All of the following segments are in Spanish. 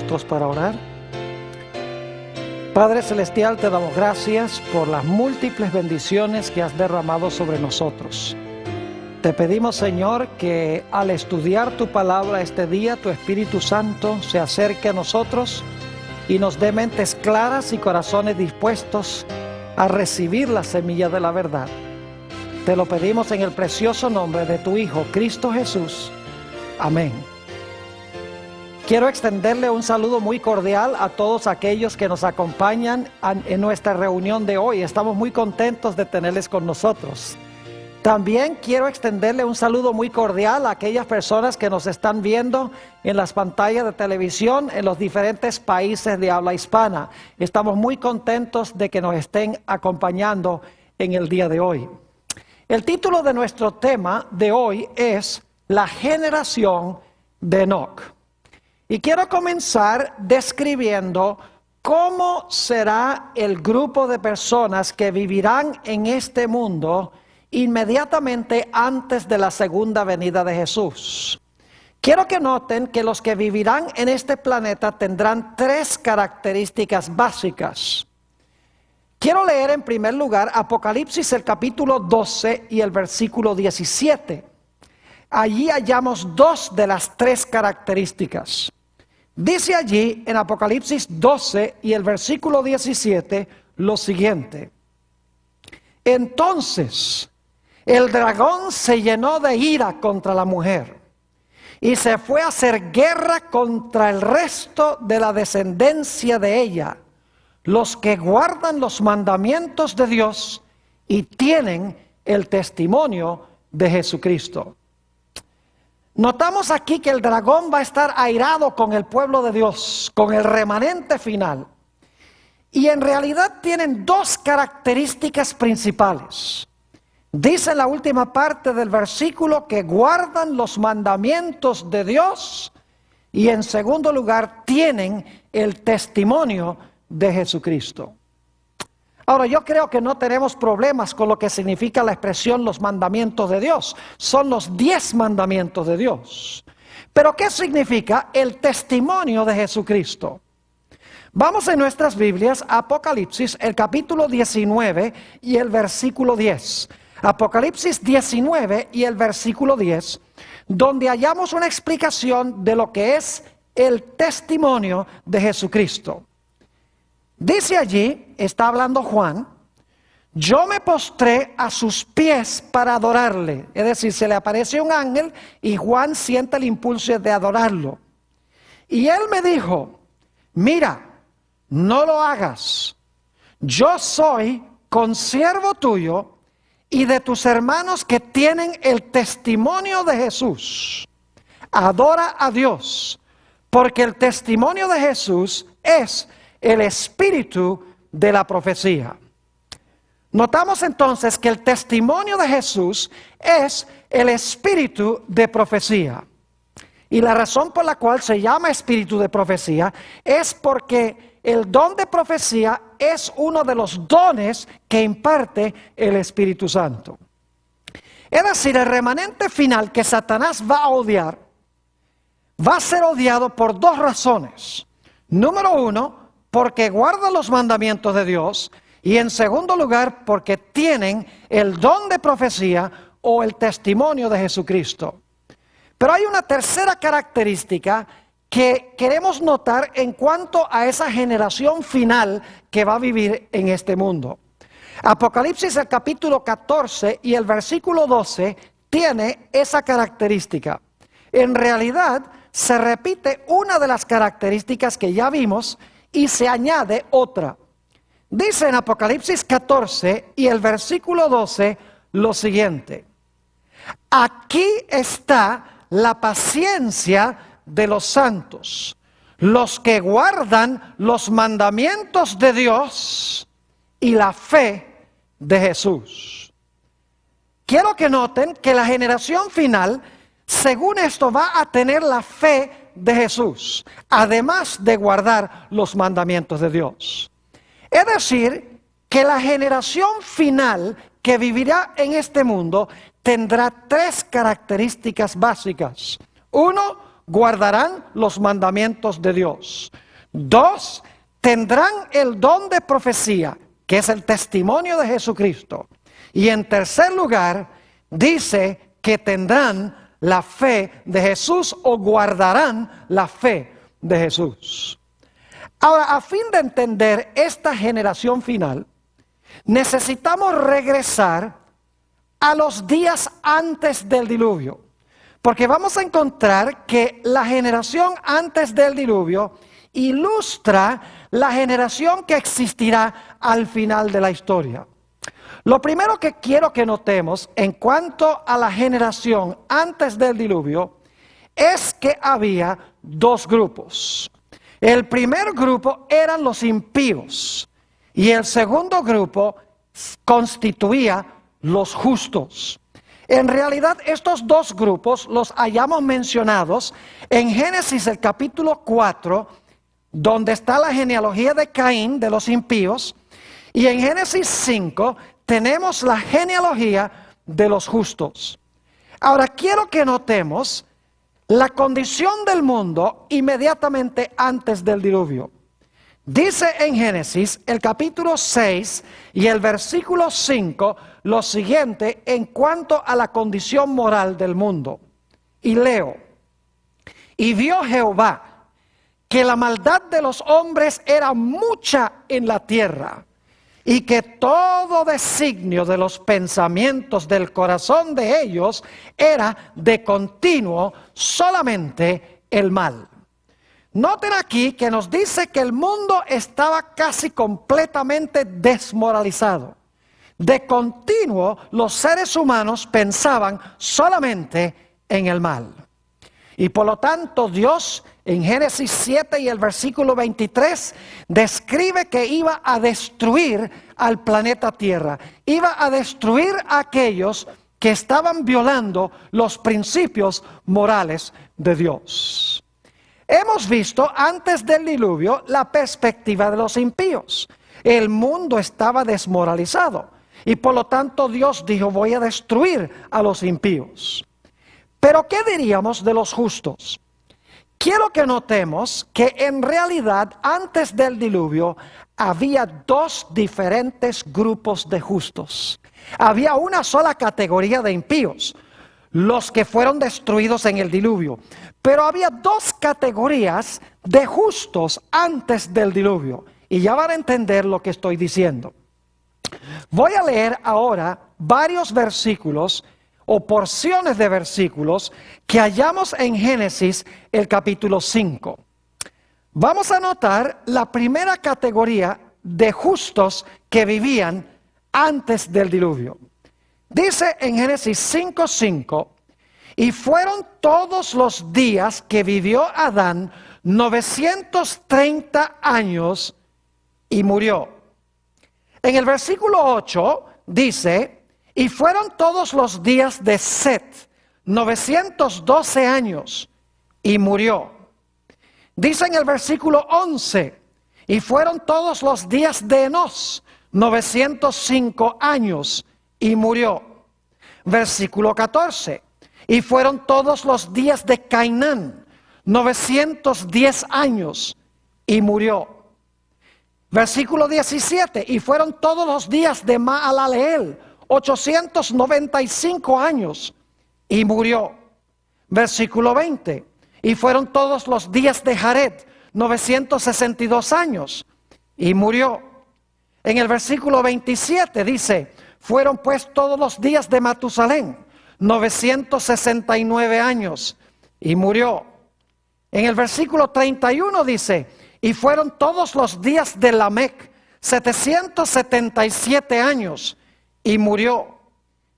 rostros para orar. Padre Celestial, te damos gracias por las múltiples bendiciones que has derramado sobre nosotros. Te pedimos, Señor, que al estudiar tu palabra este día, tu Espíritu Santo se acerque a nosotros y nos dé mentes claras y corazones dispuestos a recibir la semilla de la verdad. Te lo pedimos en el precioso nombre de tu Hijo, Cristo Jesús. Amén. Quiero extenderle un saludo muy cordial a todos aquellos que nos acompañan en nuestra reunión de hoy. Estamos muy contentos de tenerles con nosotros. También quiero extenderle un saludo muy cordial a aquellas personas que nos están viendo en las pantallas de televisión en los diferentes países de habla hispana. Estamos muy contentos de que nos estén acompañando en el día de hoy. El título de nuestro tema de hoy es La generación de Enoc. Y quiero comenzar describiendo cómo será el grupo de personas que vivirán en este mundo inmediatamente antes de la segunda venida de Jesús. Quiero que noten que los que vivirán en este planeta tendrán tres características básicas. Quiero leer en primer lugar Apocalipsis el capítulo 12 y el versículo 17. Allí hallamos dos de las tres características. Dice allí en Apocalipsis 12 y el versículo 17 lo siguiente: Entonces el dragón se llenó de ira contra la mujer y se fue a hacer guerra contra el resto de la descendencia de ella, los que guardan los mandamientos de Dios y tienen el testimonio de Jesucristo. Notamos aquí que el dragón va a estar airado con el pueblo de Dios, con el remanente final. Y en realidad tienen dos características principales. Dice en la última parte del versículo que guardan los mandamientos de Dios y en segundo lugar tienen el testimonio de Jesucristo. Ahora, yo creo que no tenemos problemas con lo que significa la expresión los mandamientos de Dios. Son los 10 mandamientos de Dios. Pero ¿qué significa el testimonio de Jesucristo? Vamos en nuestras Biblias a Apocalipsis, el capítulo 19 y el versículo 10. Apocalipsis 19 y el versículo 10, donde hallamos una explicación de lo que es el testimonio de Jesucristo. Dice allí, está hablando Juan: yo me postré a sus pies para adorarle. Es decir, se le aparece un ángel y Juan siente el impulso de adorarlo. Y él me dijo: mira, no lo hagas. Yo soy consiervo tuyo y de tus hermanos que tienen el testimonio de Jesús. Adora a Dios, porque el testimonio de Jesús es el espíritu de la profecía. Notamos entonces que el testimonio de Jesús es el espíritu de profecía. Y la razón por la cual se llama espíritu de profecía es porque el don de profecía es uno de los dones que imparte el Espíritu Santo. Es decir, el remanente final que Satanás va a odiar, va a ser odiado por dos razones. Número uno, porque guardan los mandamientos de Dios, y en segundo lugar, porque tienen el don de profecía o el testimonio de Jesucristo. Pero hay una tercera característica que queremos notar en cuanto a esa generación final que va a vivir en este mundo. Apocalipsis el capítulo 14 y el versículo 12 tiene esa característica. En realidad se repite una de las características que ya vimos y se añade otra. Dice en Apocalipsis 14 y el versículo 12 lo siguiente: aquí está la paciencia de los santos, los que guardan los mandamientos de Dios y la fe de Jesús. Quiero que noten que la generación final, según esto, va a tener la fe de Jesús, además de guardar los mandamientos de Dios. Es decir, que la generación final que vivirá en este mundo tendrá tres características básicas. Uno, guardarán los mandamientos de Dios. 2, tendrán el don de profecía, que es el testimonio de Jesucristo. Y en tercer lugar, dice que tendrán la fe de Jesús o guardarán la fe de Jesús. Ahora, a fin de entender esta generación final, necesitamos regresar a los días antes del diluvio, porque vamos a encontrar que la generación antes del diluvio ilustra la generación que existirá al final de la historia. Lo primero que quiero que notemos en cuanto a la generación antes del diluvio es que había dos grupos. El primer grupo eran los impíos y el segundo grupo constituía los justos. En realidad estos dos grupos los hayamos mencionados en Génesis el capítulo 4, donde está la genealogía de Caín, de los impíos, y en Génesis 5 tenemos la genealogía de los justos. Ahora quiero que notemos la condición del mundo inmediatamente antes del diluvio. Dice en Génesis el capítulo 6 y el versículo 5 lo siguiente en cuanto a la condición moral del mundo. Y leo: y vio Jehová que la maldad de los hombres era mucha en la tierra, y que todo designio de los pensamientos del corazón de ellos era de continuo solamente el mal. Noten aquí que nos dice que el mundo estaba casi completamente desmoralizado. De continuo los seres humanos pensaban solamente en el mal. Y por lo tanto Dios en Génesis 7 y el versículo 23 describe que iba a destruir al planeta Tierra. Iba a destruir a aquellos que estaban violando los principios morales de Dios. Hemos visto antes del diluvio la perspectiva de los impíos. El mundo estaba desmoralizado y por lo tanto Dios dijo: voy a destruir a los impíos. Pero ¿qué diríamos de los justos? Quiero que notemos que en realidad antes del diluvio había dos diferentes grupos de justos. Había una sola categoría de impíos, los que fueron destruidos en el diluvio. Pero había dos categorías de justos antes del diluvio. Y ya van a entender lo que estoy diciendo. Voy a leer ahora varios versículos o porciones de versículos que hallamos en Génesis el capítulo 5. Vamos a notar la primera categoría de justos que vivían antes del diluvio. Dice en Génesis 5:5: y fueron todos los días que vivió Adán 930 años y murió. En el versículo 8 dice: y fueron todos los días de Set 912 años y murió. Dice en el versículo 11: y fueron todos los días de Enos 905 años y murió. Versículo 14: y fueron todos los días de Cainán 910 años y murió. Versículo 17: y fueron todos los días de Maalaleel 895 años y murió. Versículo 20: y fueron todos los días de Jared 962 años y murió. En el versículo 27 dice: fueron pues todos los días de Matusalén 969 años y murió. En el versículo 31 dice: y fueron todos los días de Lamec 777 años y murió.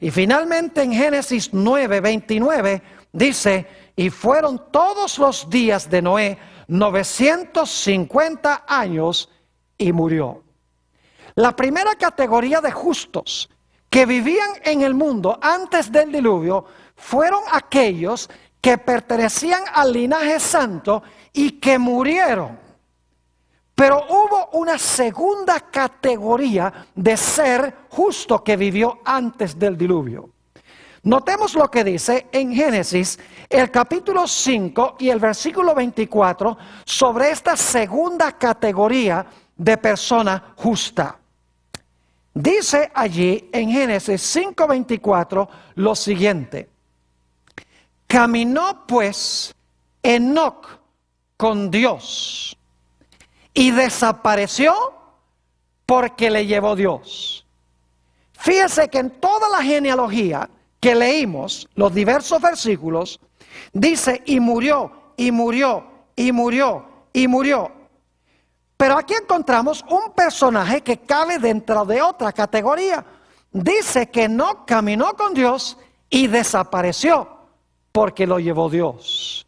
Y finalmente en Génesis 9:29 dice: y fueron todos los días de Noé 950 años y murió. La primera categoría de justos que vivían en el mundo antes del diluvio fueron aquellos que pertenecían al linaje santo y que murieron. Pero hubo una segunda categoría de ser justo que vivió antes del diluvio. Notemos lo que dice en Génesis, el capítulo 5 y el versículo 24, sobre esta segunda categoría de persona justa. Dice allí en Génesis 5:24 lo siguiente: caminó pues Enoc con Dios y desapareció porque le llevó Dios. Fíjese que en toda la genealogía que leímos, los diversos versículos, dice y murió, y murió, y murió, y murió. Pero aquí encontramos un personaje que cabe dentro de otra categoría. Dice que no caminó con Dios y desapareció porque lo llevó Dios.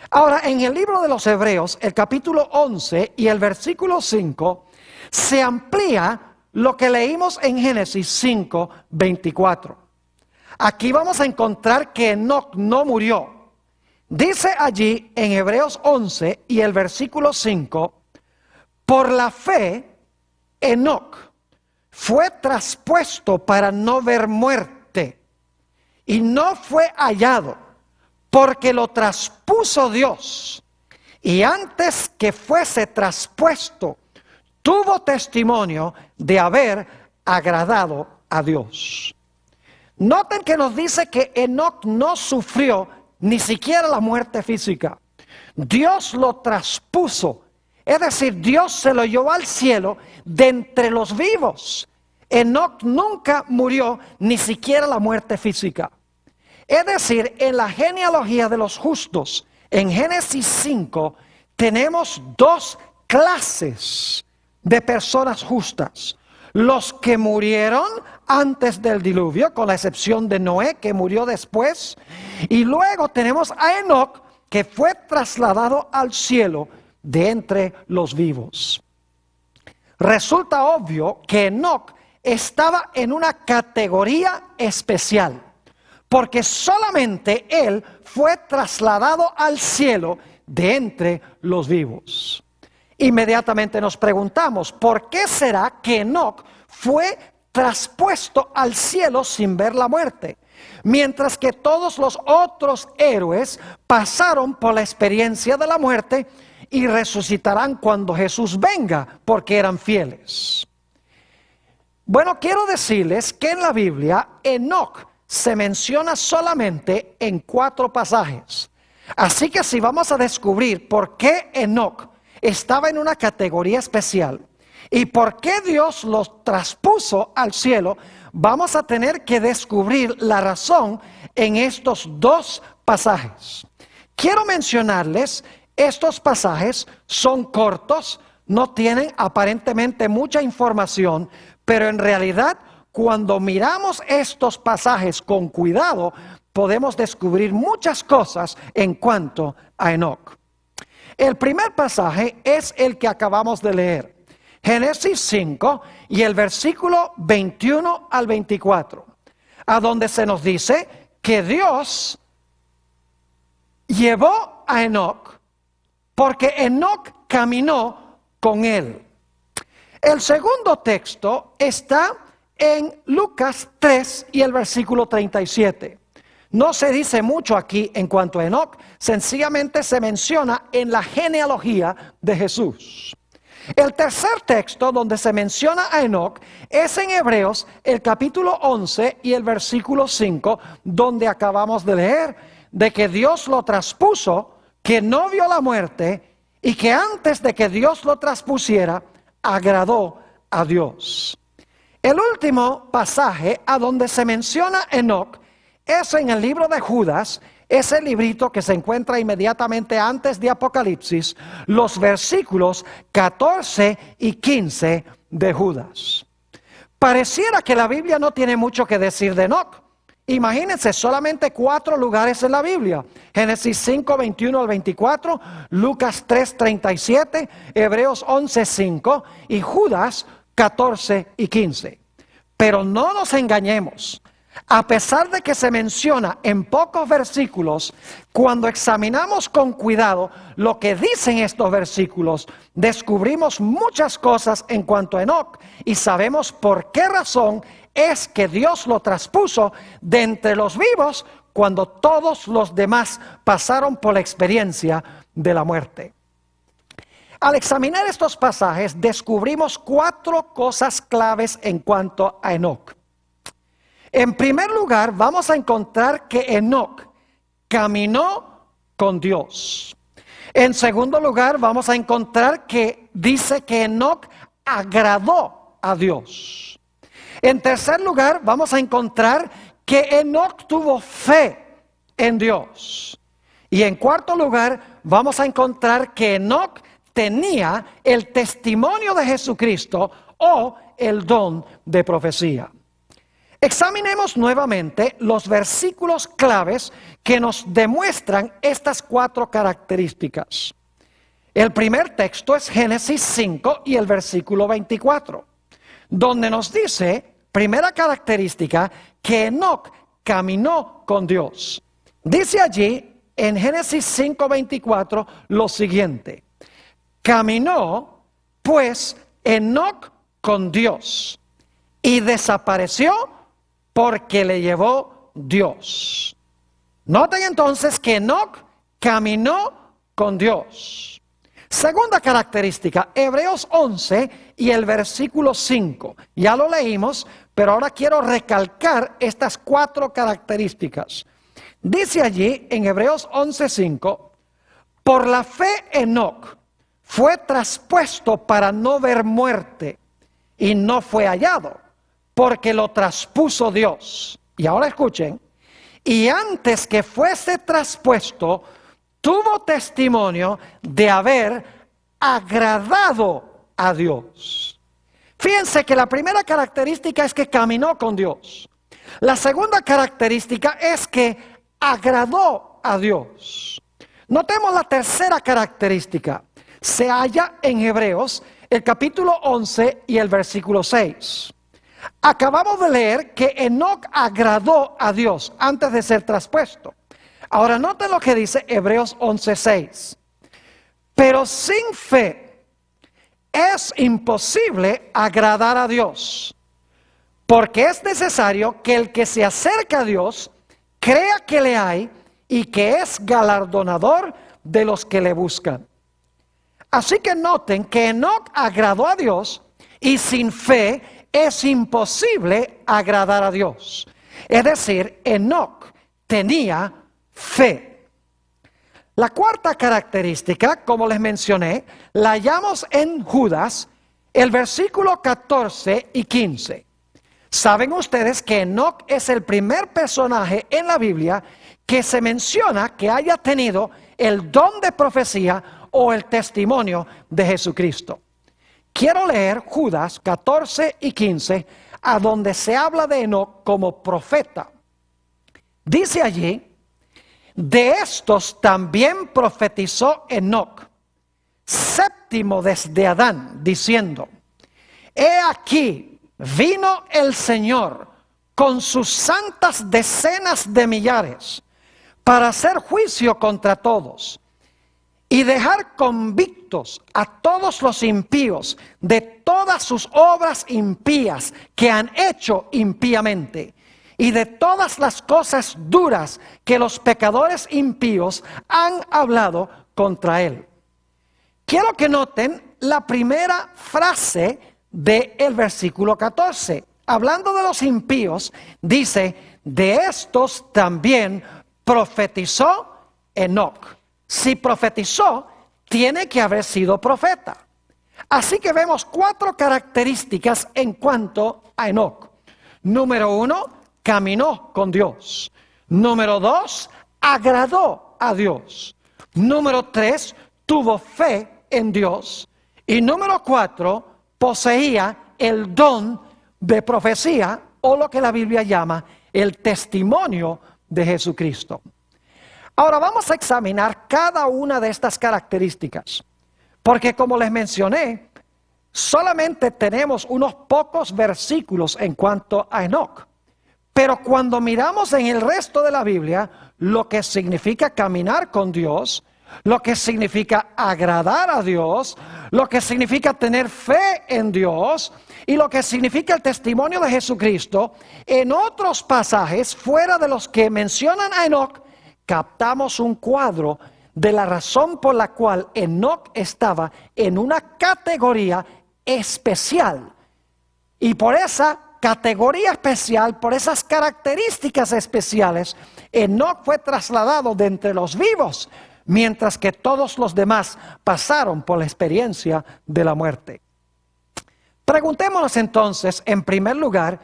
Ahora, en el libro de los Hebreos, el capítulo 11 y el versículo 5, se amplía lo que leímos en Génesis 5:24. Aquí vamos a encontrar que Enoc no murió. Dice allí en Hebreos 11 y el versículo 5, por la fe, Enoc fue traspuesto para no ver muerte y no fue hallado porque lo traspuso Dios. Y antes que fuese traspuesto, tuvo testimonio de haber agradado a Dios. Noten que nos dice que Enoc no sufrió ni siquiera la muerte física. Dios lo traspuso. Es decir, Dios se lo llevó al cielo de entre los vivos. Enoc nunca murió, ni siquiera la muerte física. Es decir, en la genealogía de los justos, en Génesis 5, tenemos dos clases de personas justas. Los que murieron antes del diluvio, con la excepción de Noé, que murió después. Y luego tenemos a Enoc, que fue trasladado al cielo de entre los vivos. Resulta obvio que Enoc estaba en una categoría especial, porque solamente él fue trasladado al cielo de entre los vivos. Inmediatamente nos preguntamos, ¿por qué será que Enoc fue traspuesto al cielo sin ver la muerte? Mientras que todos los otros héroes pasaron por la experiencia de la muerte y resucitarán cuando Jesús venga, porque eran fieles. Bueno, quiero decirles que en la Biblia Enoc se menciona solamente en 4 pasajes. Así que si vamos a descubrir por qué Enoc estaba en una categoría especial y por qué Dios lo traspuso al cielo, vamos a tener que descubrir la razón en estos 2 pasajes. Quiero mencionarles, estos pasajes son cortos, no tienen aparentemente mucha información, pero en realidad cuando miramos estos pasajes con cuidado, podemos descubrir muchas cosas en cuanto a Enoc. El primer pasaje es el que acabamos de leer, Génesis 5 y el versículo 21 al 24, a donde se nos dice que Dios llevó a Enoc porque Enoc caminó con él. El segundo texto está en Lucas 3 y el versículo 37. No se dice mucho aquí en cuanto a Enoc, sencillamente se menciona en la genealogía de Jesús. El tercer texto donde se menciona a Enoc es en Hebreos, el capítulo 11 y el versículo 5, donde acabamos de leer, de que Dios lo traspuso, que no vio la muerte y que antes de que Dios lo traspusiera, agradó a Dios. El último pasaje a donde se menciona Enoc es en el libro de Judas, ese librito que se encuentra inmediatamente antes de Apocalipsis, los versículos 14 y 15 de Judas. Pareciera que la Biblia no tiene mucho que decir de Enoc. Imagínense, solamente 4 lugares en la Biblia: Génesis 5, 21 al 24, Lucas 3, 37, Hebreos 11, 5 y Judas 14 y 15. Pero no nos engañemos. A pesar de que se menciona en pocos versículos, cuando examinamos con cuidado lo que dicen estos versículos, descubrimos muchas cosas en cuanto a Enoc y sabemos por qué razón es que Dios lo traspuso de entre los vivos cuando todos los demás pasaron por la experiencia de la muerte. Al examinar estos pasajes, descubrimos 4 cosas claves en cuanto a Enoc. En primer lugar, vamos a encontrar que Enoc caminó con Dios. En segundo lugar, vamos a encontrar que dice que Enoc agradó a Dios. En tercer lugar, vamos a encontrar que Enoc tuvo fe en Dios. Y en cuarto lugar, vamos a encontrar que Enoc tenía el testimonio de Jesucristo o el don de profecía. Examinemos nuevamente los versículos claves que nos demuestran estas 4 características. El primer texto es Génesis 5 y el versículo 24, donde nos dice, primera característica, que Enoc caminó con Dios. Dice allí en Génesis 5:24 lo siguiente: caminó pues Enoc con Dios y desapareció porque le llevó Dios. Noten entonces que Enoc caminó con Dios. Segunda característica, Hebreos 11 y el versículo 5. Ya lo leímos, pero ahora quiero recalcar estas 4 características. Dice allí en Hebreos 11:5, por la fe Enoc fue traspuesto para no ver muerte y no fue hallado, porque lo traspuso Dios. Y ahora escuchen, y antes que fuese traspuesto, tuvo testimonio de haber agradado a Dios. Fíjense que la primera característica es que caminó con Dios. La segunda característica es que agradó a Dios. Notemos la tercera característica. Se halla en Hebreos, el capítulo 11 y el versículo 6. Acabamos de leer que Enoc agradó a Dios antes de ser traspuesto. Ahora noten lo que dice Hebreos 11:6. Pero sin fe es imposible agradar a Dios, porque es necesario que el que se acerca a Dios crea que le hay y que es galardonador de los que le buscan. Así que noten que Enoc agradó a Dios y sin fe es imposible agradar a Dios. Es decir, Enoc tenía fe. La cuarta característica, como les mencioné, la hallamos en Judas, el versículo 14 y 15. Saben ustedes que Enoc es el primer personaje en la Biblia que se menciona que haya tenido el don de profecía o el testimonio de Jesucristo. Quiero leer Judas 14 y 15, a donde se habla de Enoc como profeta. Dice allí, de estos también profetizó Enoc, séptimo desde Adán, diciendo, he aquí, vino el Señor con sus santas decenas de millares para hacer juicio contra todos y dejar convictos a todos los impíos de todas sus obras impías que han hecho impíamente y de todas las cosas duras que los pecadores impíos han hablado contra él. Quiero que noten la primera frase del versículo 14. Hablando de los impíos, dice, de estos también profetizó Enoc. Si profetizó, tiene que haber sido profeta. Así que vemos 4 características en cuanto a Enoc. Número 1, caminó con Dios. Número 2, agradó a Dios. Número 3, tuvo fe en Dios. Y número 4, poseía el don de profecía, o lo que la Biblia llama el testimonio de Jesucristo. Ahora vamos a examinar cada una de estas características, porque como les mencioné, solamente tenemos unos pocos versículos en cuanto a Enoc, Pero cuando miramos en el resto de la Biblia, lo que significa caminar con Dios, lo que significa agradar a Dios, lo que significa tener fe en Dios y lo que significa el testimonio de Jesucristo, en otros pasajes fuera de los que mencionan a Enoc, captamos un cuadro de la razón por la cual Enoc estaba en una categoría especial. Y por esa categoría especial, por esas características especiales, Enoc fue trasladado de entre los vivos, mientras que todos los demás pasaron por la experiencia de la muerte. Preguntémonos entonces, en primer lugar,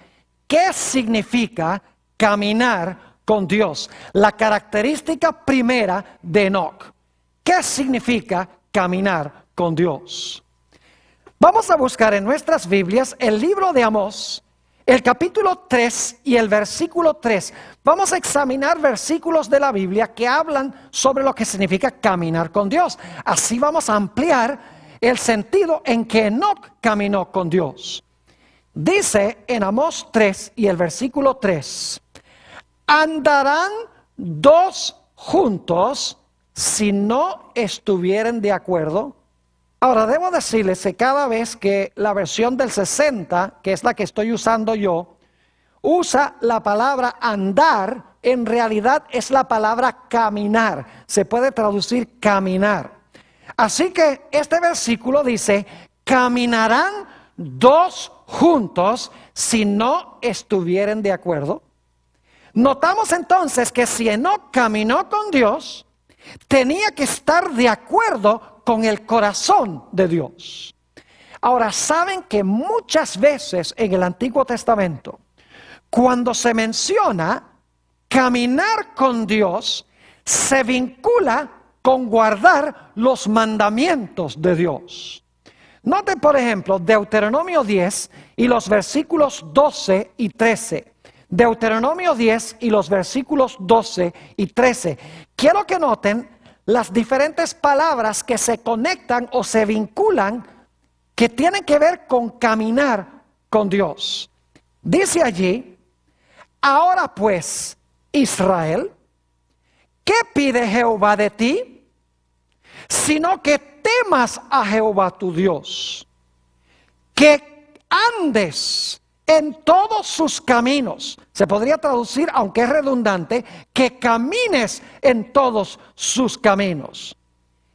¿qué significa caminar con Dios? La característica primera de Enoc. ¿Qué significa caminar con Dios? Vamos a buscar en nuestras Biblias el libro de Amós, el capítulo 3 y el versículo 3. Vamos a examinar versículos de la Biblia que hablan sobre lo que significa caminar con Dios. Así vamos a ampliar el sentido en que Enoc caminó con Dios. Dice en Amós 3 y el versículo 3: ¿andarán dos juntos si no estuvieren de acuerdo? Ahora, debo decirles que cada vez que la versión del 60, que es la que estoy usando yo, usa la palabra andar, en realidad es la palabra caminar. Se puede traducir caminar. Así que este versículo dice: ¿caminarán dos juntos si no estuvieren de acuerdo? Notamos entonces que si Enoc caminó con Dios, tenía que estar de acuerdo con el corazón de Dios. Ahora, saben que muchas veces en el Antiguo Testamento, cuando se menciona caminar con Dios, se vincula con guardar los mandamientos de Dios. Noten, por ejemplo, Deuteronomio 10 y los versículos 12 y 13. Deuteronomio 10 y los versículos 12 y 13. Quiero que noten las diferentes palabras que se conectan o se vinculan, que tienen que ver con caminar con Dios. Dice allí: ahora pues, Israel, ¿qué pide Jehová de ti? Sino que temas a Jehová tu Dios, que andes en todos sus caminos. Se podría traducir, aunque es redundante, que camines en todos sus caminos,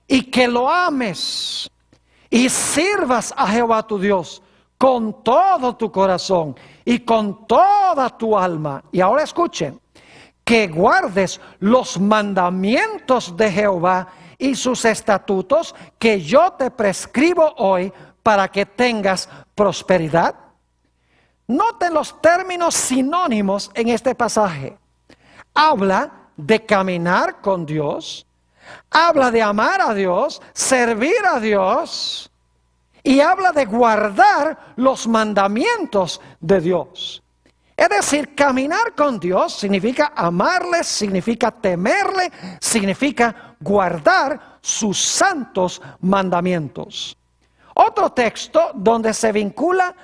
y que lo ames y sirvas a Jehová tu Dios con todo tu corazón y con toda tu alma. Y ahora escuchen: que guardes los mandamientos de Jehová y sus estatutos que yo te prescribo hoy, para que tengas prosperidad. Noten los términos sinónimos en este pasaje. Habla de caminar con Dios, habla de amar a Dios, servir a Dios, y habla de guardar los mandamientos de Dios. Es decir, caminar con Dios significa amarle, significa temerle, significa guardar sus santos mandamientos. Otro texto donde se vincula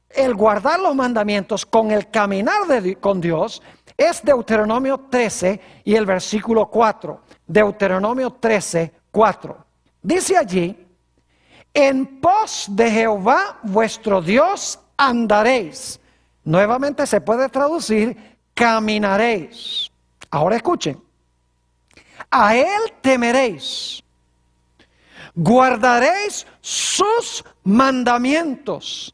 el guardar los mandamientos con el caminar con Dios es Deuteronomio 13 y el versículo 4. Deuteronomio 13, 4. Dice allí: en pos de Jehová vuestro Dios andaréis. Nuevamente se puede traducir caminaréis. Ahora escuchen: a él temeréis, guardaréis sus mandamientos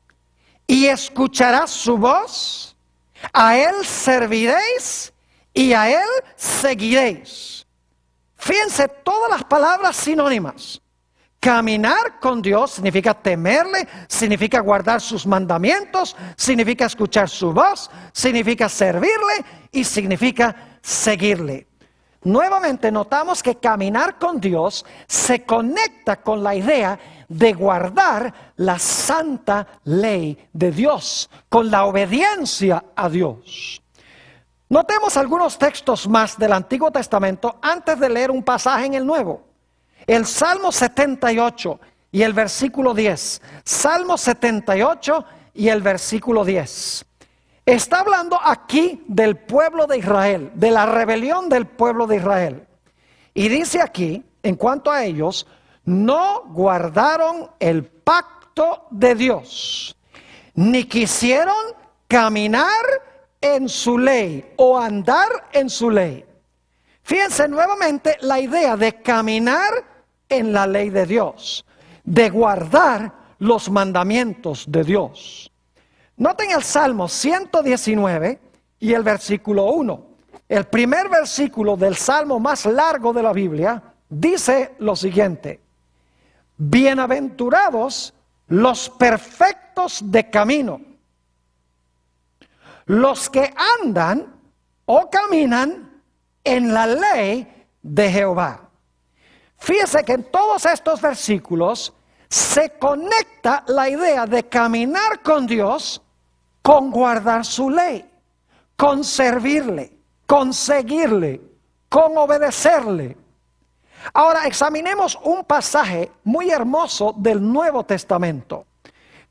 y escucharás su voz, a él serviréis y a él seguiréis. Fíjense todas las palabras sinónimas. Caminar con Dios significa temerle, significa guardar sus mandamientos, significa escuchar su voz, significa servirle y significa seguirle. Nuevamente notamos que caminar con Dios se conecta con la idea de guardar la santa ley de Dios, con la obediencia a Dios. Notemos algunos textos más del Antiguo Testamento antes de leer un pasaje en el Nuevo. El Salmo 78 y el versículo 10. Salmo 78 y el versículo 10. Está hablando aquí del pueblo de Israel, de la rebelión del pueblo de Israel. Y dice aquí, en cuanto a ellos, no guardaron el pacto de Dios, ni quisieron caminar en su ley o andar en su ley. Fíjense nuevamente la idea de caminar en la ley de Dios, de guardar los mandamientos de Dios. Noten el Salmo 119 y el versículo 1. El primer versículo del Salmo más largo de la Biblia dice lo siguiente: bienaventurados los perfectos de camino, los que andan o caminan en la ley de Jehová. Fíjese que en todos estos versículos se conecta la idea de caminar con Dios con guardar su ley, con servirle, con seguirle, con obedecerle. Ahora examinemos un pasaje muy hermoso del Nuevo Testamento.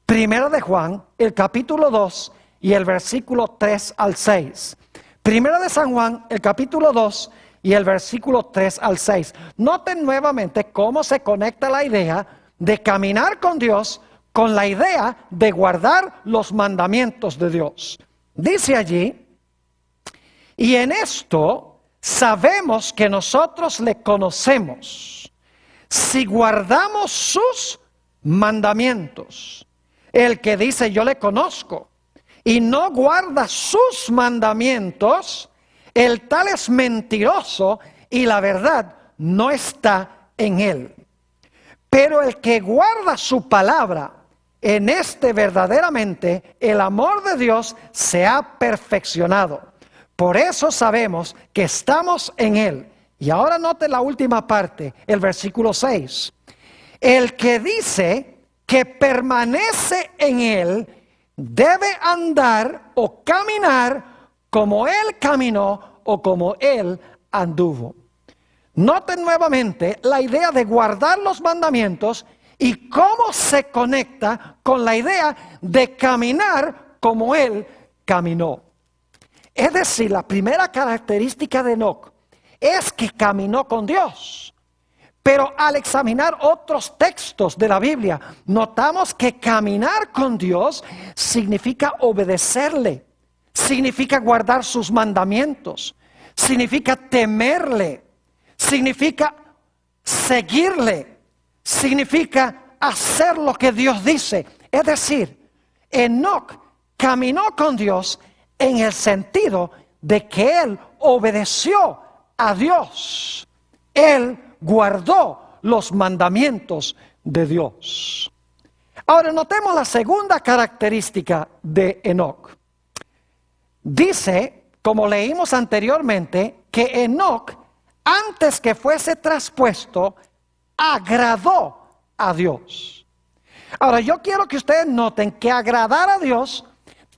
Primera de Juan, el capítulo 2 y el versículo 3 al 6. Primera de San Juan, el capítulo 2 y el versículo 3 al 6. Noten nuevamente cómo se conecta la idea de caminar con Dios con la idea de guardar los mandamientos de Dios. Dice allí: y en esto sabemos que nosotros le conocemos, si guardamos sus mandamientos. El que dice yo le conozco y no guarda sus mandamientos, el tal es mentiroso y la verdad no está en él. Pero el que guarda su palabra, en este verdaderamente el amor de Dios se ha perfeccionado. Por eso sabemos que estamos en él. Y ahora note la última parte, el versículo 6. El que dice que permanece en él debe andar o caminar como él caminó o como él anduvo. Noten nuevamente la idea de guardar los mandamientos y cómo se conecta con la idea de caminar como él caminó. Es decir, la primera característica de Enoc es que caminó con Dios. Pero al examinar otros textos de la Biblia, notamos que caminar con Dios significa obedecerle, significa guardar sus mandamientos, significa temerle, significa seguirle, significa hacer lo que Dios dice. Es decir, Enoc caminó con Dios en el sentido de que él obedeció a Dios. Él guardó los mandamientos de Dios. Ahora notemos la segunda característica de Enoc. Dice, como leímos anteriormente, que Enoc, antes que fuese traspuesto, agradó a Dios. Ahora yo quiero que ustedes noten que agradar a Dios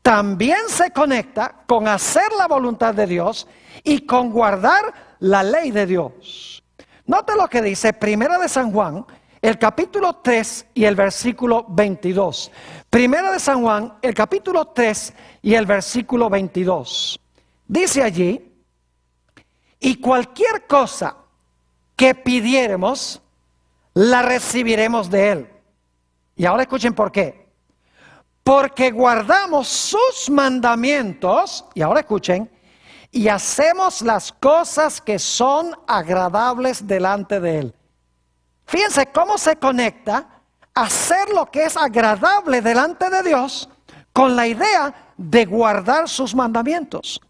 también se conecta con hacer la voluntad de Dios y con guardar la ley de Dios. Note lo que dice Primera de San Juan, el capítulo 3 y el versículo 22. Primera de San Juan, el capítulo 3 y el versículo 22. Dice allí: y cualquier cosa que pidiéremos, la recibiremos de él. Y ahora escuchen por qué. Porque guardamos sus mandamientos, y ahora escuchen, y hacemos las cosas que son agradables delante de él. Fíjense cómo se conecta hacer lo que es agradable delante de Dios con la idea de guardar sus mandamientos.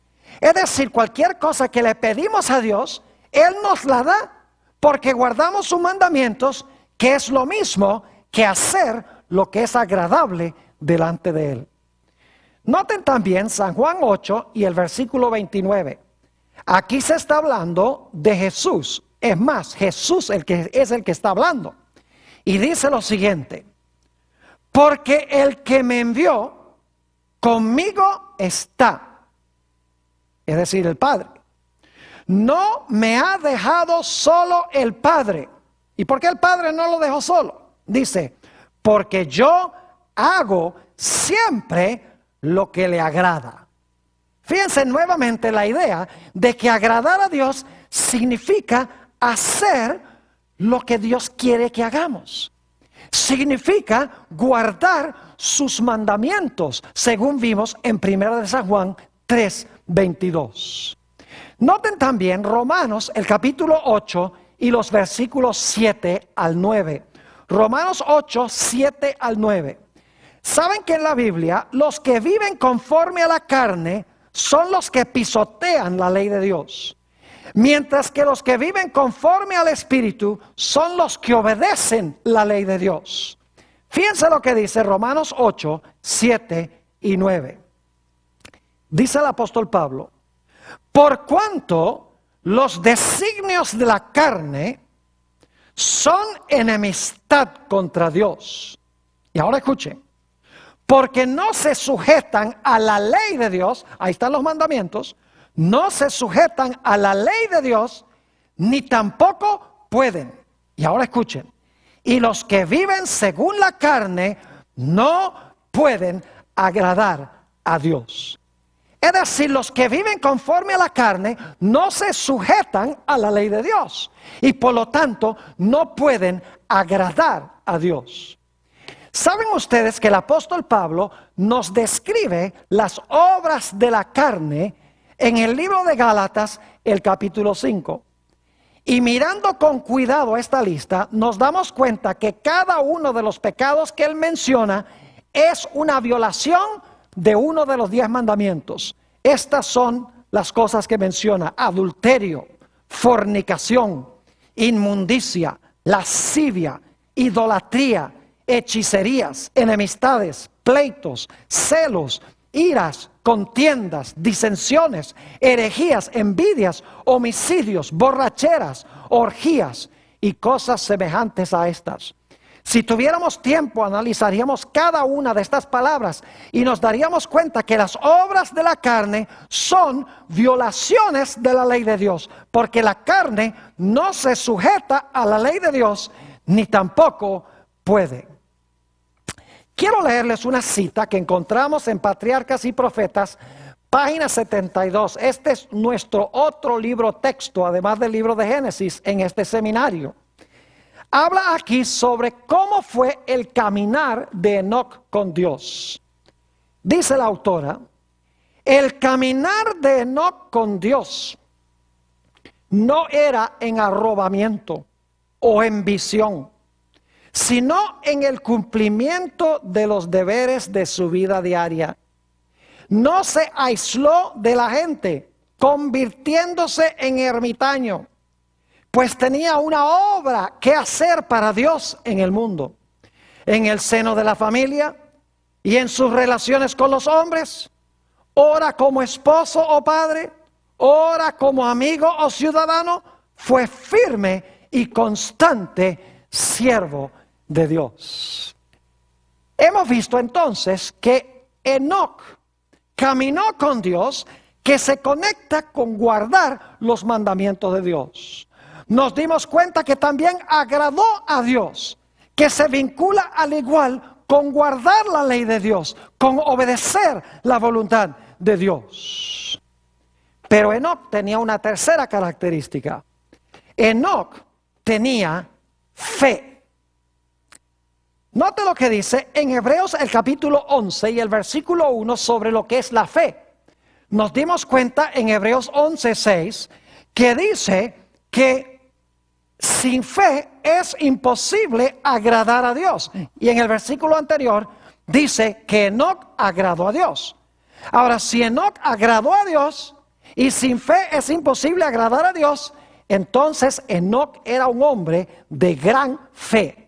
Es decir, cualquier cosa que le pedimos a Dios, Él nos la da porque guardamos sus mandamientos, que es lo mismo que hacer lo que es agradable delante de Él. Noten también San Juan 8 y el versículo 29. Aquí se está hablando de Jesús. Es más, Jesús es el que está hablando. Y dice lo siguiente: porque el que me envió conmigo está, es decir, el Padre. No me ha dejado solo el Padre. ¿Y por qué el Padre no lo dejó solo? Dice, porque yo hago siempre lo que le agrada. Fíjense nuevamente la idea de que agradar a Dios significa hacer lo que Dios quiere que hagamos. Significa guardar sus mandamientos, según vimos en 1 de San Juan 3:22. Noten también Romanos, el capítulo 8 y los versículos 7 al 9. Romanos 8, 7 al 9. Saben que en la Biblia los que viven conforme a la carne son los que pisotean la ley de Dios, mientras que los que viven conforme al Espíritu son los que obedecen la ley de Dios. Fíjense lo que dice Romanos 8, 7 y 9. Dice el apóstol Pablo: por cuanto los designios de la carne son enemistad contra Dios. Y ahora escuchen: porque no se sujetan a la ley de Dios, ahí están los mandamientos, no se sujetan a la ley de Dios, ni tampoco pueden. Y ahora escuchen: y los que viven según la carne no pueden agradar a Dios. Es decir, los que viven conforme a la carne no se sujetan a la ley de Dios y por lo tanto no pueden agradar a Dios. ¿Saben ustedes que el apóstol Pablo nos describe las obras de la carne en el libro de Gálatas, el capítulo 5? Y mirando con cuidado esta lista, nos damos cuenta que cada uno de los pecados que él menciona es una violación de uno de los 10 mandamientos. Estas son las cosas que menciona: adulterio, fornicación, inmundicia, lascivia, idolatría, hechicerías, enemistades, pleitos, celos, iras, contiendas, disensiones, herejías, envidias, homicidios, borracheras, orgías y cosas semejantes a estas. Si tuviéramos tiempo, analizaríamos cada una de estas palabras y nos daríamos cuenta que las obras de la carne son violaciones de la ley de Dios, porque la carne no se sujeta a la ley de Dios, ni tampoco puede. Quiero leerles una cita que encontramos en Patriarcas y Profetas, página 72. Este es nuestro otro libro texto, además del libro de Génesis, en este seminario. Habla aquí sobre cómo fue el caminar de Enoc con Dios. Dice la autora: el caminar de Enoc con Dios no era en arrobamiento o en visión, sino en el cumplimiento de los deberes de su vida diaria. No se aisló de la gente, convirtiéndose en ermitaño, pues tenía una obra que hacer para Dios en el mundo, en el seno de la familia y en sus relaciones con los hombres, ora como esposo o padre, ora como amigo o ciudadano. Fue firme y constante siervo de Dios. Hemos visto entonces que Enoc caminó con Dios, que se conecta con guardar los mandamientos de Dios. Nos dimos cuenta que también agradó a Dios, que se vincula al igual con guardar la ley de Dios, con obedecer la voluntad de Dios. Pero Enoc tenía una tercera característica. Enoc tenía fe. Note lo que dice en Hebreos el capítulo 11 y el versículo 1 sobre lo que es la fe. Nos dimos cuenta en Hebreos 11:6 que dice que sin fe es imposible agradar a Dios. Y en el versículo anterior dice que Enoc agradó a Dios. Ahora, si Enoc agradó a Dios y sin fe es imposible agradar a Dios, entonces Enoc era un hombre de gran fe.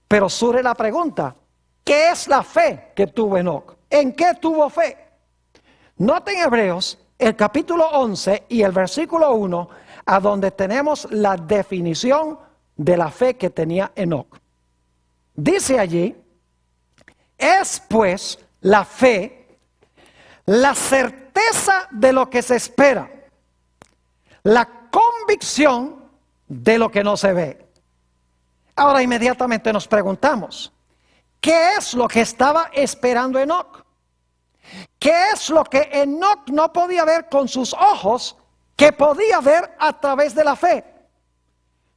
Pero surge la pregunta: ¿qué es la fe que tuvo Enoc? ¿En qué tuvo fe? Noten Hebreos el capítulo 11 y el versículo 1, a donde tenemos la definición de la fe que tenía Enoc. Dice allí: es pues la fe la certeza de lo que se espera, la convicción de lo que no se ve. Ahora inmediatamente nos preguntamos: ¿qué es lo que estaba esperando Enoc? ¿Qué es lo que Enoc no podía ver con sus ojos, que podía ver a través de la fe?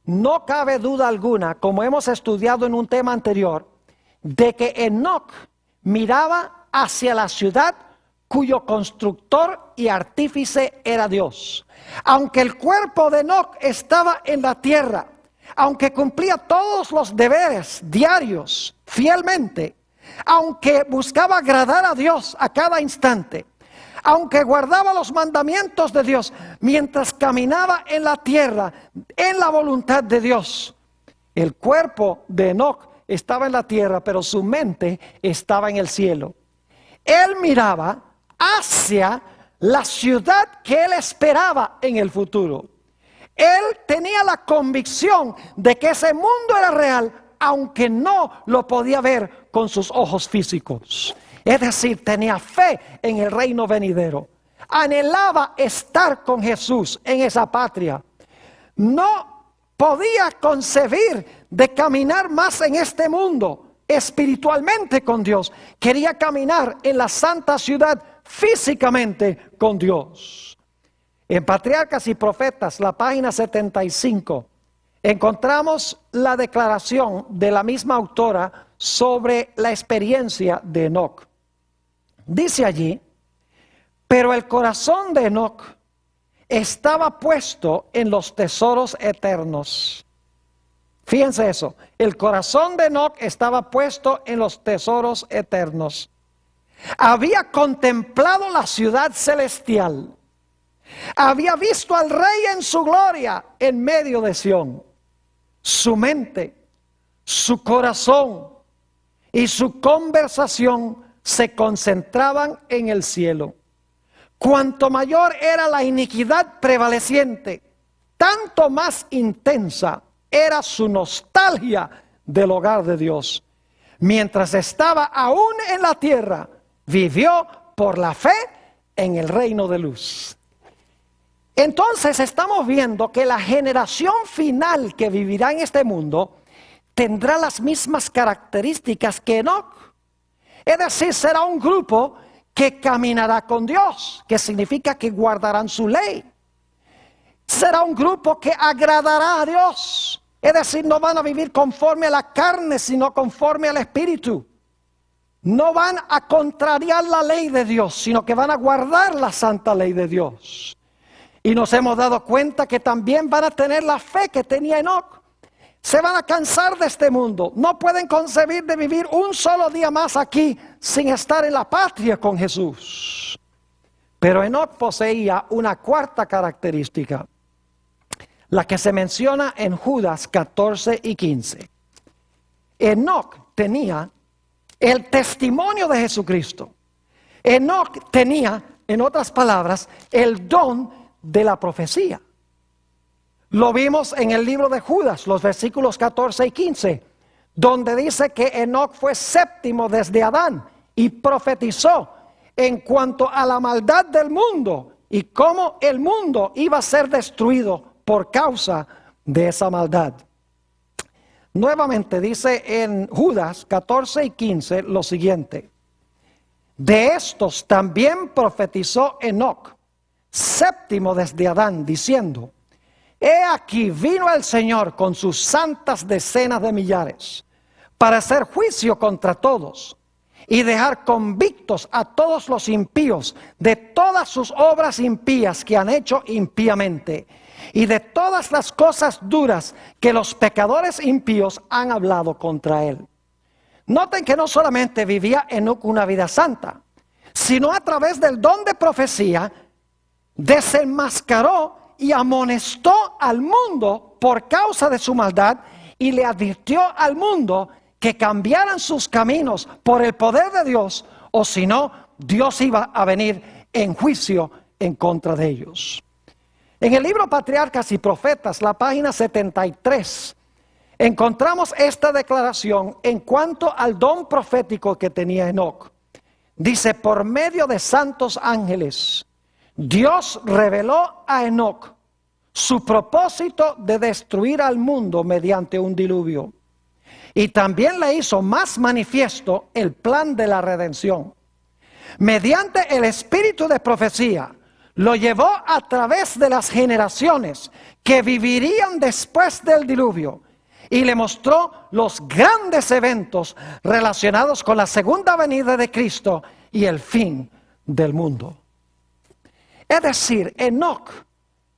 No cabe duda alguna, como hemos estudiado en un tema anterior, de que Enoc miraba hacia la ciudad cuyo constructor y artífice era Dios. Aunque el cuerpo de Enoc estaba en la tierra, aunque cumplía todos los deberes diarios fielmente, aunque buscaba agradar a Dios a cada instante, aunque guardaba los mandamientos de Dios, mientras caminaba en la tierra, en la voluntad de Dios, el cuerpo de Enoc estaba en la tierra, pero su mente estaba en el cielo. Él miraba hacia la ciudad que él esperaba en el futuro. Él tenía la convicción de que ese mundo era real, aunque no lo podía ver con sus ojos físicos. Es decir, tenía fe en el reino venidero. Anhelaba estar con Jesús en esa patria. No podía concebir de caminar más en este mundo espiritualmente con Dios. Quería caminar en la santa ciudad físicamente con Dios. En Patriarcas y Profetas, la página 75, encontramos la declaración de la misma autora sobre la experiencia de Enoc. Dice allí: pero el corazón de Enoc estaba puesto en los tesoros eternos. Fíjense eso, el corazón de Enoc estaba puesto en los tesoros eternos. Había contemplado la ciudad celestial. Había visto al Rey en su gloria en medio de Sión. Su mente, su corazón y su conversación se concentraban en el cielo. Cuanto mayor era la iniquidad prevaleciente, tanto más intensa era su nostalgia del hogar de Dios. Mientras estaba aún en la tierra, vivió por la fe en el reino de luz. Entonces estamos viendo que la generación final que vivirá en este mundo tendrá las mismas características que Enoc. Es decir, será un grupo que caminará con Dios, que significa que guardarán su ley. Será un grupo que agradará a Dios. Es decir, no van a vivir conforme a la carne, sino conforme al Espíritu. No van a contrariar la ley de Dios, sino que van a guardar la santa ley de Dios. Y nos hemos dado cuenta que también van a tener la fe que tenía Enoc. Se van a cansar de este mundo. No pueden concebir de vivir un solo día más aquí sin estar en la patria con Jesús. Pero Enoc poseía una cuarta característica, la que se menciona en Judas 14 y 15. Enoc tenía el testimonio de Jesucristo. Enoc tenía, en otras palabras, el don de la profecía. Lo vimos en el libro de Judas, los versículos 14 y 15, donde dice que Enoc fue séptimo desde Adán y profetizó en cuanto a la maldad del mundo y cómo el mundo iba a ser destruido por causa de esa maldad. Nuevamente dice en Judas 14 y 15 lo siguiente: de estos también profetizó Enoc, séptimo desde Adán, diciendo: he aquí vino el Señor con sus santas decenas de millares para hacer juicio contra todos y dejar convictos a todos los impíos de todas sus obras impías que han hecho impíamente y de todas las cosas duras que los pecadores impíos han hablado contra él. Noten que no solamente vivía Enoc una vida santa, sino a través del don de profecía desenmascaró y amonestó al mundo por causa de su maldad y le advirtió al mundo que cambiaran sus caminos por el poder de Dios, o si no, Dios iba a venir en juicio en contra de ellos. En el libro Patriarcas y Profetas, la página 73, encontramos esta declaración en cuanto al don profético que tenía Enoc. Dice: por medio de santos ángeles, Dios reveló a Enoc su propósito de destruir al mundo mediante un diluvio. Y también le hizo más manifiesto el plan de la redención. mediante el espíritu de profecía, lo llevó a través de las generaciones que vivirían después del diluvio y le mostró los grandes eventos relacionados con la segunda venida de Cristo y el fin del mundo. Es decir, Enoc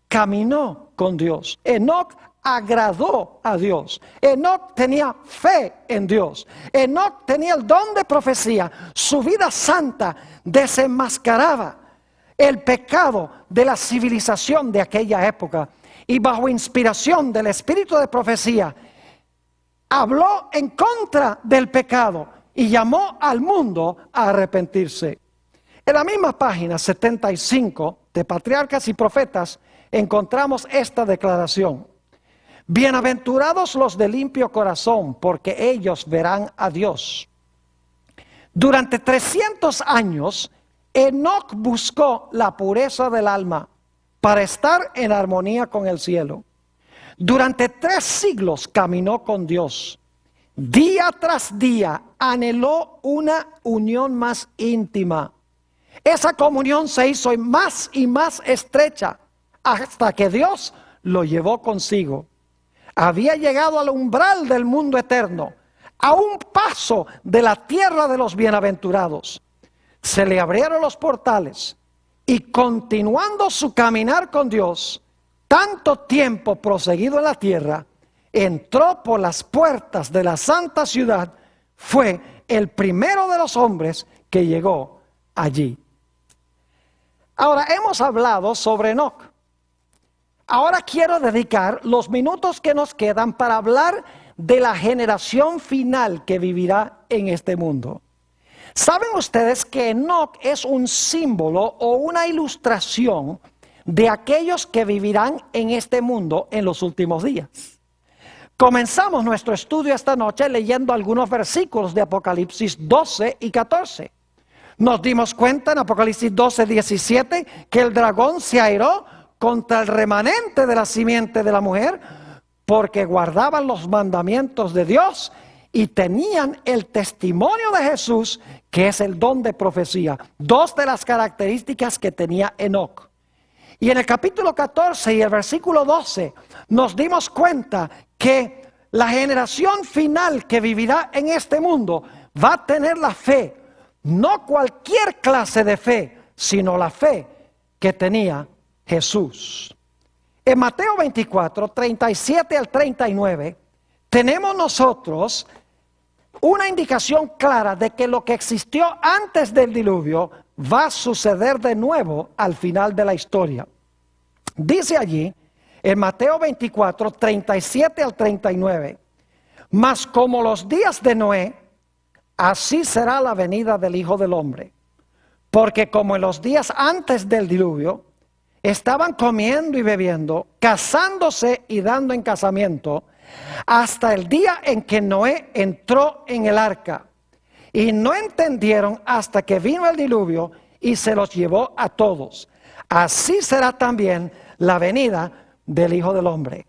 caminó con Dios. Enoc agradó a Dios. Enoc tenía fe en Dios. Enoc tenía el don de profecía. Su vida santa desenmascaraba el pecado de la civilización de aquella época. Y bajo inspiración del espíritu de profecía, habló en contra del pecado y llamó al mundo a arrepentirse. En la misma página 75 de Patriarcas y Profetas encontramos esta declaración: bienaventurados los de limpio corazón, porque ellos verán a Dios. Durante 300 años, Enoc buscó la pureza del alma para estar en armonía con el cielo. Durante 3 siglos caminó con Dios. Día tras día anheló una unión más íntima. Esa comunión se hizo más y más estrecha hasta que Dios lo llevó consigo. Había llegado al umbral del mundo eterno, a un paso de la tierra de los bienaventurados. Se le abrieron los portales y, continuando su caminar con Dios, tanto tiempo proseguido en la tierra, entró por las puertas de la santa ciudad. Fue el primero de los hombres que llegó allí. Ahora, hemos hablado sobre Enoc. Ahora quiero dedicar los minutos que nos quedan para hablar de la generación final que vivirá en este mundo. ¿Saben ustedes que Enoc es un símbolo o una ilustración de aquellos que vivirán en este mundo en los últimos días? Comenzamos nuestro estudio esta noche leyendo algunos versículos de Apocalipsis 12 y 14. Nos dimos cuenta en Apocalipsis 12, 17 que el dragón se airó contra el remanente de la simiente de la mujer porque guardaban los mandamientos de Dios y tenían el testimonio de Jesús, que es el don de profecía. 2 de las características que tenía Enoc. Y en el capítulo 14 y el versículo 12 nos dimos cuenta que la generación final que vivirá en este mundo va a tener la fe, no cualquier clase de fe, sino la fe que tenía Jesús. En Mateo 24, 37 al 39, tenemos nosotros una indicación clara de que lo que existió antes del diluvio va a suceder de nuevo al final de la historia. Dice allí, en Mateo 24, 37 al 39, mas como los días de Noé, así será la venida del Hijo del Hombre. Porque como en los días antes del diluvio, estaban comiendo y bebiendo, casándose y dando en casamiento, hasta el día en que Noé entró en el arca. Y no entendieron hasta que vino el diluvio y se los llevó a todos. Así será también la venida del Hijo del Hombre.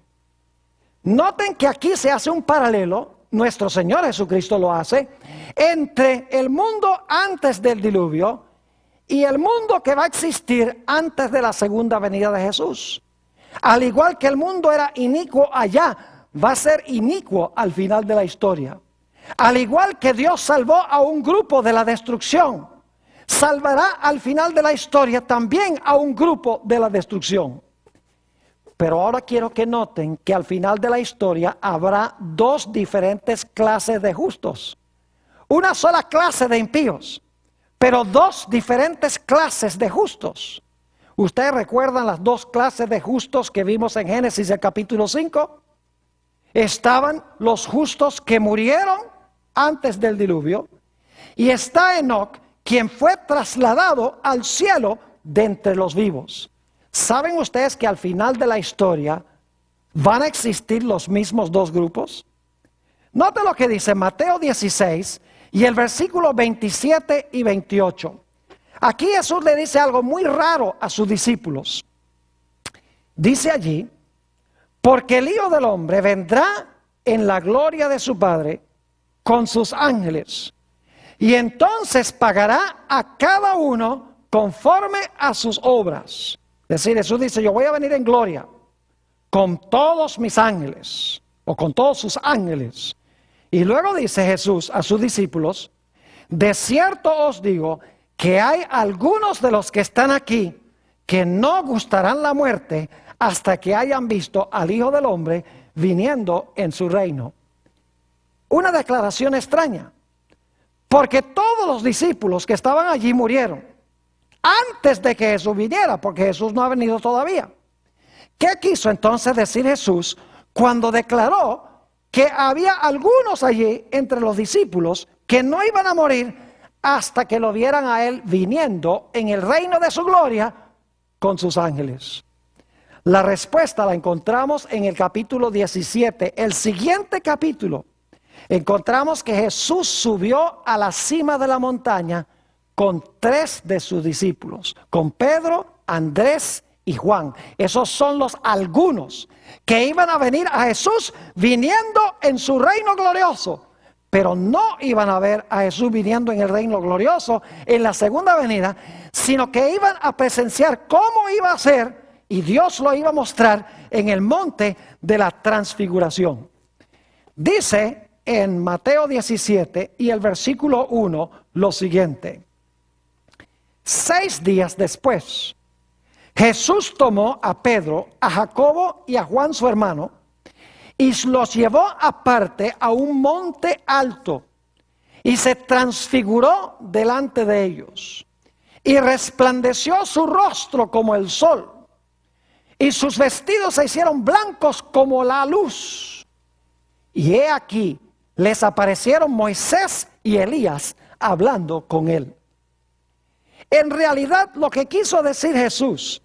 Noten que aquí se hace un paralelo, nuestro Señor Jesucristo lo hace, entre el mundo antes del diluvio y el mundo que va a existir antes de la segunda venida de Jesús. Al igual que el mundo era inicuo allá, va a ser inicuo al final de la historia. Al igual que Dios salvó a un grupo de la destrucción, salvará al final de la historia también a un grupo de la destrucción. Pero ahora quiero que noten que al final de la historia habrá 2 diferentes clases de justos. Una sola clase de impíos, pero 2 diferentes clases de justos. ¿Ustedes recuerdan las 2 clases de justos que vimos en Génesis el capítulo 5? Estaban los justos que murieron antes del diluvio, y está Enoc, quien fue trasladado al cielo de entre los vivos. ¿Saben ustedes que al final de la historia van a existir los mismos 2 grupos? Note lo que dice Mateo 16 y el versículo 27 y 28. Aquí Jesús le dice algo muy raro a sus discípulos. Dice allí, porque el Hijo del Hombre vendrá en la gloria de su Padre con sus ángeles, y entonces pagará a cada uno conforme a sus obras. Es decir, Jesús dice, yo voy a venir en gloria con todos mis ángeles, o con todos sus ángeles. Y luego dice Jesús a sus discípulos, de cierto os digo que hay algunos de los que están aquí que no gustarán la muerte hasta que hayan visto al Hijo del Hombre viniendo en su reino. Una declaración extraña, porque todos los discípulos que estaban allí murieron antes de que Jesús viniera, porque Jesús no ha venido todavía. ¿Qué quiso entonces decir Jesús cuando declaró que había algunos allí entre los discípulos que no iban a morir hasta que lo vieran a Él viniendo en el reino de su gloria con sus ángeles? La respuesta la encontramos en el capítulo 17, el siguiente capítulo. Encontramos que Jesús subió a la cima de la montaña con 3 de sus discípulos, con Pedro, Andrés y Juan. Esos son los algunos que iban a venir a Jesús viniendo en su reino glorioso, pero no iban a ver a Jesús viniendo en el reino glorioso en la segunda venida, sino que iban a presenciar cómo iba a ser, y Dios lo iba a mostrar en el monte de la transfiguración. Dice en Mateo 17 y el versículo 1 lo siguiente: 6 días después, Jesús tomó a Pedro, a Jacobo y a Juan su hermano, y los llevó aparte a un monte alto, y se transfiguró delante de ellos, y resplandeció su rostro como el sol, y sus vestidos se hicieron blancos como la luz. Y he aquí, les aparecieron Moisés y Elías hablando con él. En realidad, lo que quiso decir Jesús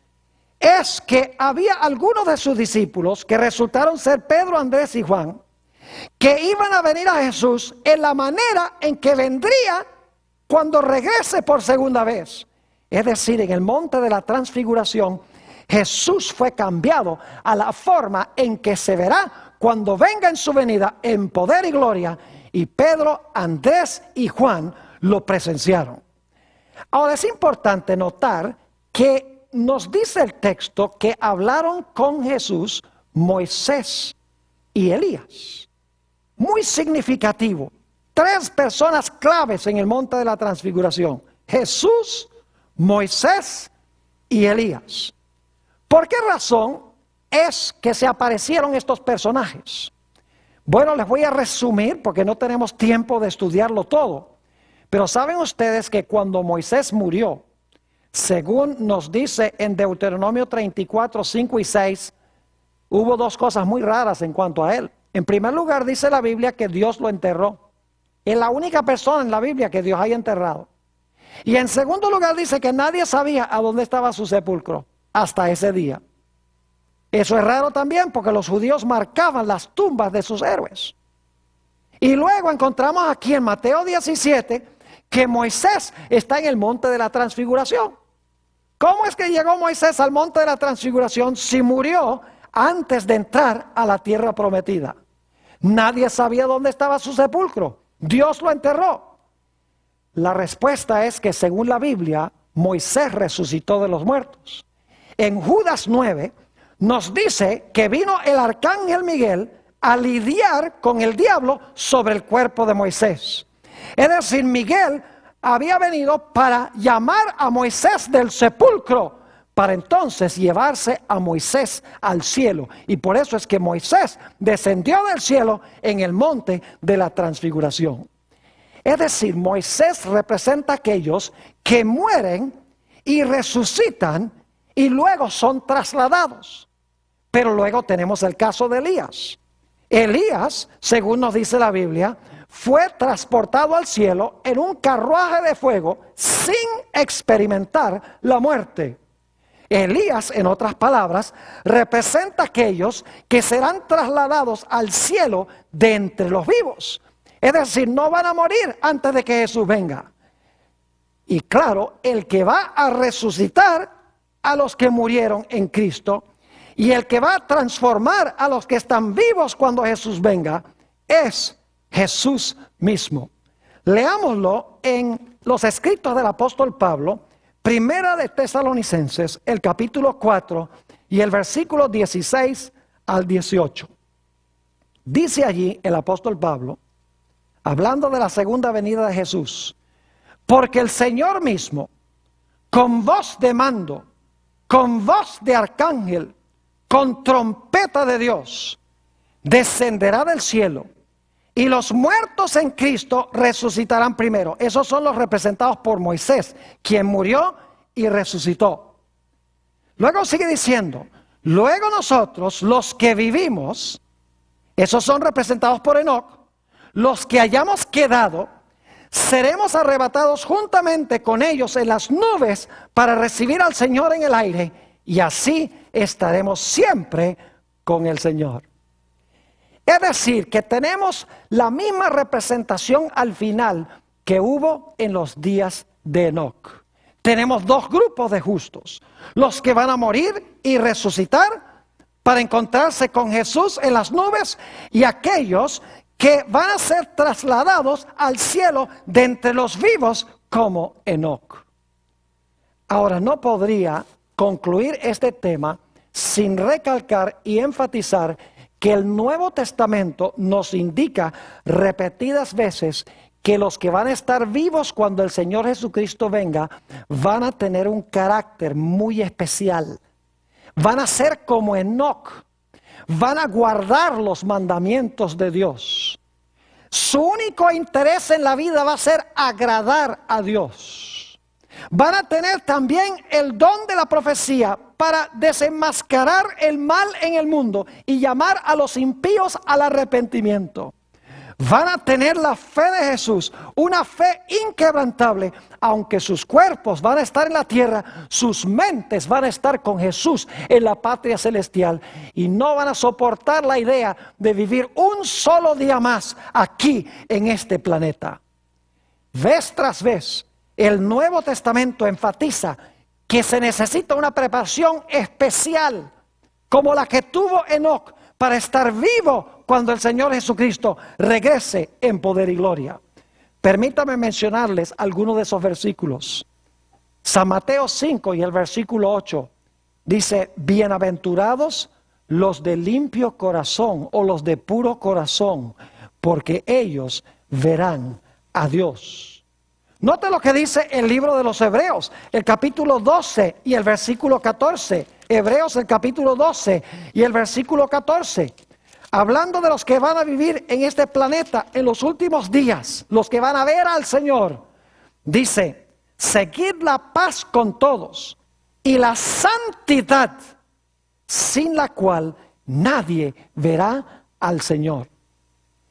es que había algunos de sus discípulos, que resultaron ser Pedro, Andrés y Juan, que iban a venir a Jesús en la manera en que vendría cuando regrese por segunda vez. Es decir, en el monte de la transfiguración, Jesús fue cambiado a la forma en que se verá cuando venga en su venida en poder y gloria, y Pedro, Andrés y Juan lo presenciaron. Ahora es importante notar que nos dice el texto que hablaron con Jesús Moisés y Elías. Muy significativo. 3 personas claves en el monte de la transfiguración: Jesús, Moisés y Elías. ¿Por qué razón es que se aparecieron estos personajes? Bueno, les voy a resumir porque no tenemos tiempo de estudiarlo todo. Pero saben ustedes que cuando Moisés murió, según nos dice en Deuteronomio 34, 5 y 6, hubo 2 cosas muy raras en cuanto a él. En primer lugar, dice la Biblia que Dios lo enterró. Es la única persona en la Biblia que Dios haya enterrado. Y en segundo lugar dice que nadie sabía a dónde estaba su sepulcro hasta ese día. Eso es raro también porque los judíos marcaban las tumbas de sus héroes. Y luego encontramos aquí en Mateo 17 que Moisés está en el monte de la transfiguración. ¿Cómo es que llegó Moisés al monte de la transfiguración si murió antes de entrar a la tierra prometida? Nadie sabía dónde estaba su sepulcro. Dios lo enterró. La respuesta es que según la Biblia, Moisés resucitó de los muertos. En Judas 9 nos dice que vino el arcángel Miguel a lidiar con el diablo sobre el cuerpo de Moisés. Es decir, Miguel había venido para llamar a Moisés del sepulcro, para entonces llevarse a Moisés al cielo. Y por eso es que Moisés descendió del cielo en el monte de la transfiguración. Es decir, Moisés representa a aquellos que mueren y resucitan y luego son trasladados. Pero luego tenemos el caso de Elías. Elías, según nos dice la Biblia, fue transportado al cielo en un carruaje de fuego sin experimentar la muerte. Elías, en otras palabras, representa a aquellos que serán trasladados al cielo de entre los vivos. Es decir, no van a morir antes de que Jesús venga. Y claro, el que va a resucitar a los que murieron en Cristo y el que va a transformar a los que están vivos cuando Jesús venga es Jesús mismo. Leámoslo en los escritos del apóstol Pablo, Primera de Tesalonicenses, el capítulo 4 y el versículo 16 al 18. Dice allí el apóstol Pablo, hablando de la segunda venida de Jesús: porque el Señor mismo, con voz de mando, con voz de arcángel, con trompeta de Dios, descenderá del cielo, y los muertos en Cristo resucitarán primero. Esos son los representados por Moisés, quien murió y resucitó. Luego sigue diciendo, luego nosotros, los que vivimos, esos son representados por Enoc, los que hayamos quedado, seremos arrebatados juntamente con ellos en las nubes para recibir al Señor en el aire, y así estaremos siempre con el Señor. Es decir, que tenemos la misma representación al final que hubo en los días de Enoc. Tenemos dos grupos de justos: los que van a morir y resucitar para encontrarse con Jesús en las nubes, y aquellos que van a ser trasladados al cielo de entre los vivos como Enoc. Ahora, no podría concluir este tema sin recalcar y enfatizar que el Nuevo Testamento nos indica repetidas veces que los que van a estar vivos cuando el Señor Jesucristo venga van a tener un carácter muy especial. Van a ser como Enoc, van a guardar los mandamientos de Dios. Su único interés en la vida va a ser agradar a Dios. Van a tener también el don de la profecía para desenmascarar el mal en el mundo y llamar a los impíos al arrepentimiento. Van a tener la fe de Jesús, una fe inquebrantable. Aunque sus cuerpos van a estar en la tierra, sus mentes van a estar con Jesús en la patria celestial. Y no van a soportar la idea de vivir un solo día más aquí en este planeta. Vez tras vez, el Nuevo Testamento enfatiza que se necesita una preparación especial, como la que tuvo Enoc, para estar vivo cuando el Señor Jesucristo regrese en poder y gloria. Permítame mencionarles algunos de esos versículos. San Mateo 5 y el versículo 8 dice: bienaventurados los de limpio corazón o los de puro corazón, porque ellos verán a Dios. Note lo que dice el libro de los Hebreos, el capítulo 12 y el versículo 14. Hebreos, el capítulo 12 y el versículo 14. Hablando de los que van a vivir en este planeta en los últimos días, los que van a ver al Señor, dice: seguid la paz con todos y la santidad, sin la cual nadie verá al Señor.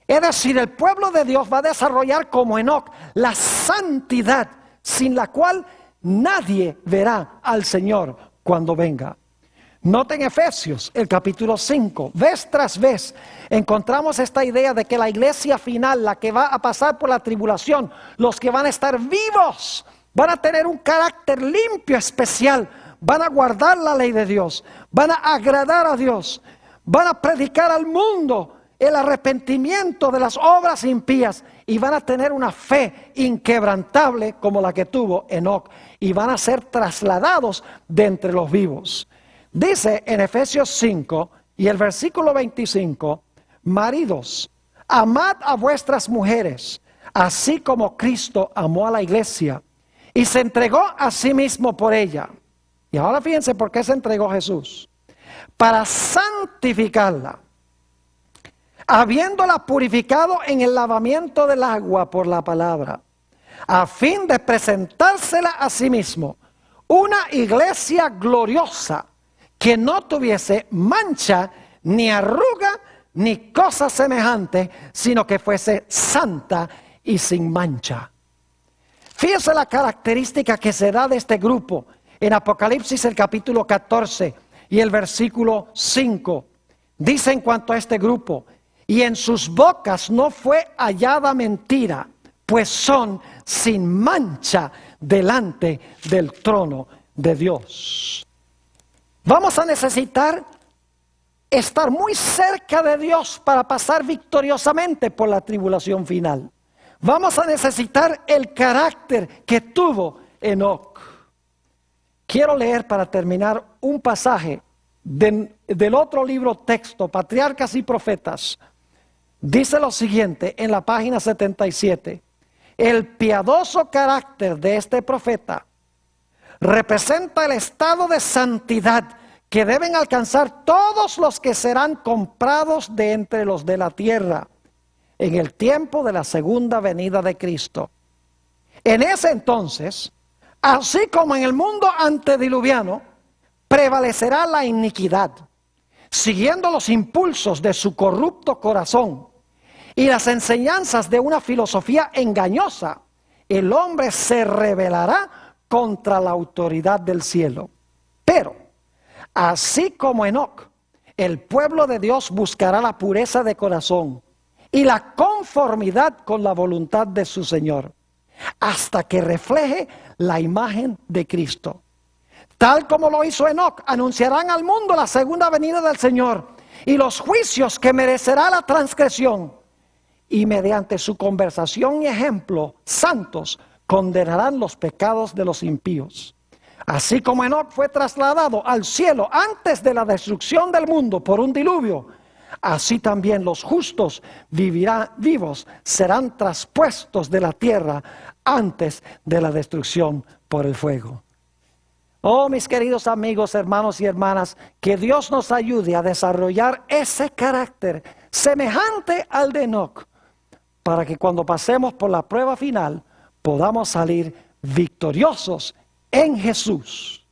Es decir, el pueblo de Dios va a desarrollar como Enoc la santidad, sin la cual nadie verá al Señor cuando venga. Noten Efesios, el capítulo 5, vez tras vez encontramos esta idea de que la iglesia final, la que va a pasar por la tribulación, los que van a estar vivos, van a tener un carácter limpio, especial, van a guardar la ley de Dios, van a agradar a Dios, van a predicar al mundo el arrepentimiento de las obras impías, y van a tener una fe inquebrantable como la que tuvo Enoc, y van a ser trasladados de entre los vivos. Dice en Efesios 5 y el versículo 25: maridos, amad a vuestras mujeres, así como Cristo amó a la iglesia y se entregó a sí mismo por ella. Y ahora fíjense por qué se entregó Jesús: para santificarla, habiéndola purificado en el lavamiento del agua por la palabra, a fin de presentársela a sí mismo, una iglesia gloriosa, que no tuviese mancha, ni arruga, ni cosa semejante, sino que fuese santa y sin mancha. Fíjese la característica que se da de este grupo en Apocalipsis, el capítulo 14 y el versículo 5. Dice en cuanto a este grupo: y en sus bocas no fue hallada mentira, pues son sin mancha delante del trono de Dios. Vamos a necesitar estar muy cerca de Dios para pasar victoriosamente por la tribulación final. vamos a necesitar el carácter que tuvo Enoc. Quiero leer para terminar un pasaje del otro libro texto, Patriarcas y Profetas. Dice lo siguiente en la página 77. El piadoso carácter de este profeta representa el estado de santidad que deben alcanzar todos los que serán comprados de entre los de la tierra en el tiempo de la segunda venida de Cristo. En ese entonces, así como en el mundo antediluviano, prevalecerá la iniquidad, siguiendo los impulsos de su corrupto corazón y las enseñanzas de una filosofía engañosa. El hombre se rebelará contra la autoridad del cielo. Pero, así como Enoc, el pueblo de Dios buscará la pureza de corazón y la conformidad con la voluntad de su Señor, hasta que refleje la imagen de Cristo. Tal como lo hizo Enoc, anunciarán al mundo la segunda venida del Señor y los juicios que merecerá la transgresión. Y mediante su conversación y ejemplo santos, condenarán los pecados de los impíos. Así como Enoc fue trasladado al cielo antes de la destrucción del mundo por un diluvio, así también los justos vivos serán traspuestos de la tierra antes de la destrucción por el fuego. Oh, mis queridos amigos, hermanos y hermanas, que Dios nos ayude a desarrollar ese carácter semejante al de Enoc, para que cuando pasemos por la prueba final podamos salir victoriosos en Jesús.